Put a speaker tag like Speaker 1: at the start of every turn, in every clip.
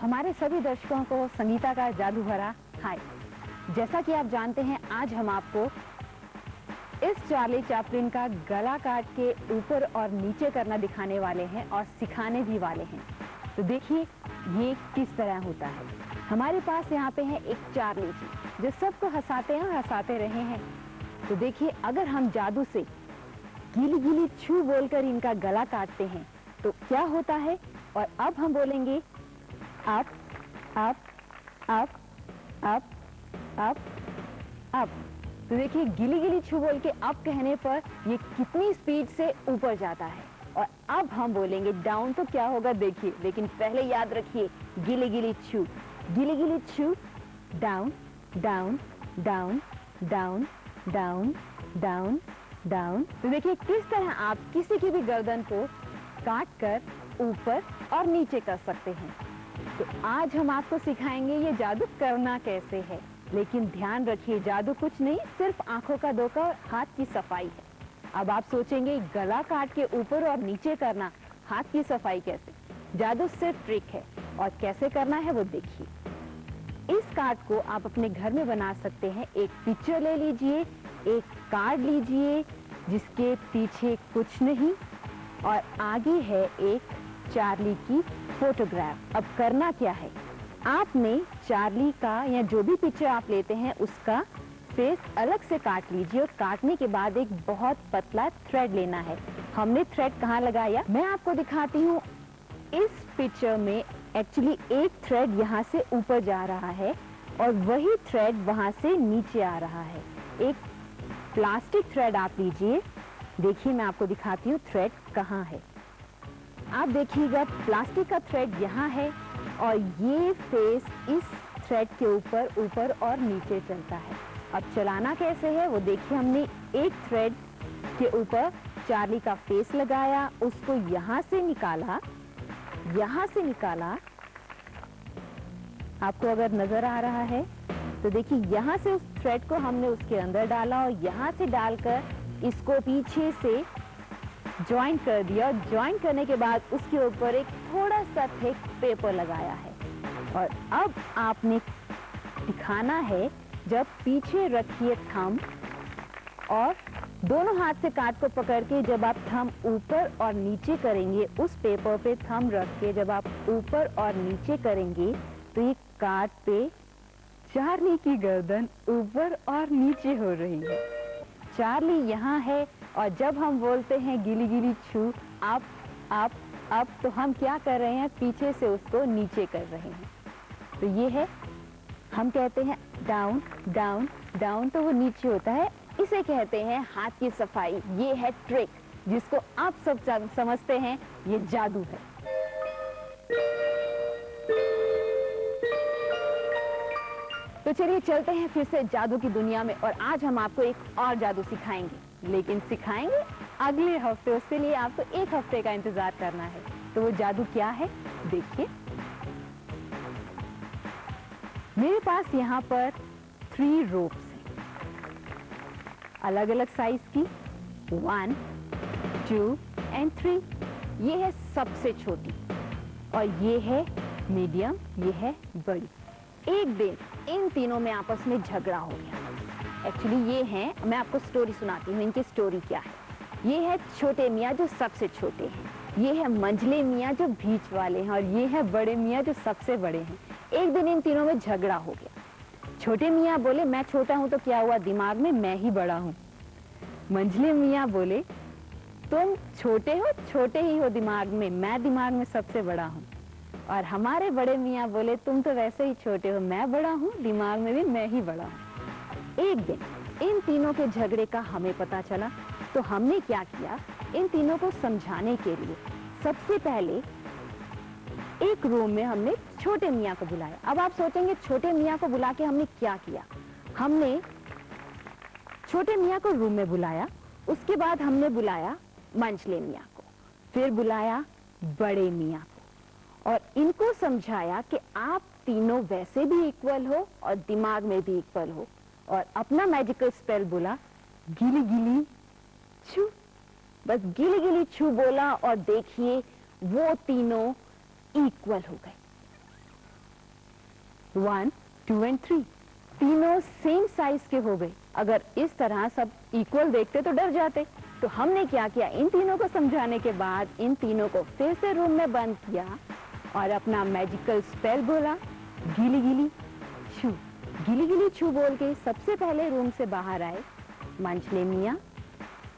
Speaker 1: हमारे सभी दर्शकों को संगीता का जादू भरा हाय। जैसा कि आप जानते हैं, आज हम आपको इस चार्ली चैपलिन का गला काट के ऊपर और नीचे करना दिखाने वाले हैं और सिखाने भी वाले हैं। तो देखिए ये किस तरह होता है। हमारे पास यहाँ पे है एक चार्ली जी जो सबको हंसाते हैं और हंसाते रहे हैं। तो देखिए, अगर हम जादू से गीली गीली छू बोलकर इनका गला काटते हैं तो क्या होता है। और अब हम बोलेंगे up up up up up up. तो देखिए, गिली गिली छू बोल के अप कहने पर ये कितनी स्पीड से ऊपर जाता है। और अब हम बोलेंगे डाउन तो क्या होगा देखिए, लेकिन पहले याद रखिए गिली गिली छू, गिली गिली छू, down down down down down down down. तो देखिए किस तरह आप किसी की भी गर्दन को काट कर ऊपर और नीचे कर सकते हैं। तो आज हम आपको सिखाएंगे ये जादू करना कैसे है। लेकिन ध्यान रखिए, जादू कुछ नहीं, सिर्फ आंखों का धोखा और हाथ की सफाई है। अब आप सोचेंगे गला काट के ऊपर और नीचे करना, हाथ की सफाई कैसे? जादू सिर्फ ट्रिक है और कैसे करना है वो देखिए। इस कार्ड को आप अपने घर में बना सकते हैं। एक पिक्चर ले लीजिए, एक कार्ड लीजिए जिसके पीछे कुछ नहीं और आगे है एक चार्ली की फोटोग्राफ। अब करना क्या है, आपने चार्ली का या जो भी पिक्चर आप लेते हैं उसका फेस अलग से काट लीजिए और काटने के बाद एक बहुत पतला थ्रेड लेना है। हमने थ्रेड कहाँ लगाया मैं आपको दिखाती हूँ। इस पिक्चर में एक्चुअली एक थ्रेड यहाँ से ऊपर जा रहा है और वही थ्रेड वहां से नीचे आ रहा है। एक प्लास्टिक थ्रेड आप लीजिए, देखिए मैं आपको दिखाती हूँ थ्रेड कहाँ है। आप देखिएगा प्लास्टिक का थ्रेड यहाँ है और ये फेस इस थ्रेड के ऊपर ऊपर और नीचे चलता है। अब चलाना कैसे है वो देखिए। हमने एक थ्रेड के ऊपर चार्ली का फेस लगाया, उसको यहाँ से निकाला, यहाँ से निकाला, आपको अगर नजर आ रहा है तो देखिए यहाँ से उस थ्रेड को हमने उसके अंदर डाला और यहाँ से डालकर इसको पीछे से ज्वाइन कर दिया। और ज्वाइन करने के बाद उसके ऊपर एक थोड़ा सा थिक पेपर लगाया है। और अब आपने दिखाना है, जब पीछे रखिए थंब और दोनों हाथ से कार्ड को पकड़ के जब आप थंब ऊपर और नीचे करेंगे, उस पेपर पे थंब रख के जब आप ऊपर और नीचे करेंगे तो ये कार्ड पे चार्ली की गर्दन ऊपर और नीचे हो रही है। चार्ली यहाँ है और जब हम बोलते हैं गिली गिली छू अप अप अप तो हम क्या कर रहे हैं, पीछे से उसको नीचे कर रहे हैं। तो ये है, हम कहते हैं डाउन डाउन डाउन तो वो नीचे होता है। इसे कहते हैं हाथ की सफाई। ये है ट्रिक जिसको आप सब समझते हैं, ये जादू है। तो चलिए चलते हैं फिर से जादू की दुनिया में और आज हम आपको एक और जादू सिखाएंगे। लेकिन सिखाएंगे अगले हफ्ते, उसके लिए आपको एक हफ्ते का इंतजार करना है। तो वो जादू क्या है देखिए। मेरे पास यहाँ पर 3 रोप्स हैं, अलग अलग साइज की, 1 2 एंड 3। ये है सबसे छोटी और ये है मीडियम, ये है बड़ी। एक दिन इन तीनों में आपस में झगड़ा हो गया। एक्चुअली ये हैं, मैं आपको स्टोरी सुनाती हूँ, इनकी स्टोरी क्या है। ये है छोटे मियाँ जो सबसे छोटे हैं, ये है मंझले मियाँ जो बीच वाले हैं और ये है बड़े मियाँ जो सबसे बड़े हैं। एक दिन इन तीनों में झगड़ा हो गया। छोटे मियाँ बोले मैं छोटा हूँ तो क्या हुआ, दिमाग में मैं ही बड़ा हूँ। मंझले मियाँ बोले तुम छोटे हो, छोटे ही हो दिमाग में, मैं दिमाग में सबसे बड़ा हूँ। और हमारे बड़े मियाँ बोले तुम तो वैसे ही छोटे हो, मैं बड़ा हूँ, दिमाग में भी मैं ही बड़ा हूँ। एक दिन इन तीनों के झगड़े का हमें पता चला तो हमने क्या किया, इन तीनों को समझाने के लिए सबसे पहले एक रूम में हमने छोटे मियाँ को बुलाया। अब आप सोचेंगे छोटे मियाँ को बुला के हमने क्या किया। हमने छोटे मियाँ को रूम में बुलाया, उसके बाद हमने बुलाया मंझले मियाँ को, फिर बुलाया बड़े मियाँ को और इनको समझाया कि आप तीनों वैसे भी इक्वल हो और दिमाग में भी इक्वल हो। और अपना मैजिकल स्पेल बोला गिली गिली छू, बस गिली गिली छू बोला और देखिए वो तीनों इक्वल हो गए। 1, 2 एंड 3 तीनों सेम साइज के हो गए। अगर इस तरह सब इक्वल देखते तो डर जाते। तो हमने क्या किया, इन तीनों को समझाने के बाद इन तीनों को फिर से रूम में बंद किया और अपना मैजिकल स्पेल बोला, गीली गीली छू। गीली गीली छू बोल के सबसे पहले रूम से बाहर आए मंचले मियाँ,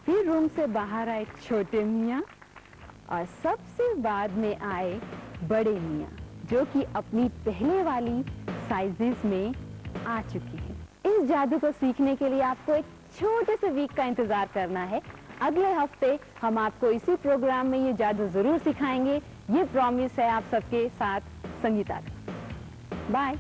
Speaker 1: फिर रूम से बाहर आए छोटे मियाँ और सबसे बाद में आए बड़े मियाँ, जो कि अपनी पहले वाली साइजेस में आ चुके हैं। इस जादू को सीखने के लिए आपको एक छोटे से वीक का इंतजार करना है। अगले हफ्ते हम आपको इसी प्रोग्राम में ये जादू जरूर सिखाएंगे। ये प्रॉमिस है आप सबके साथ संगीता का। बाय।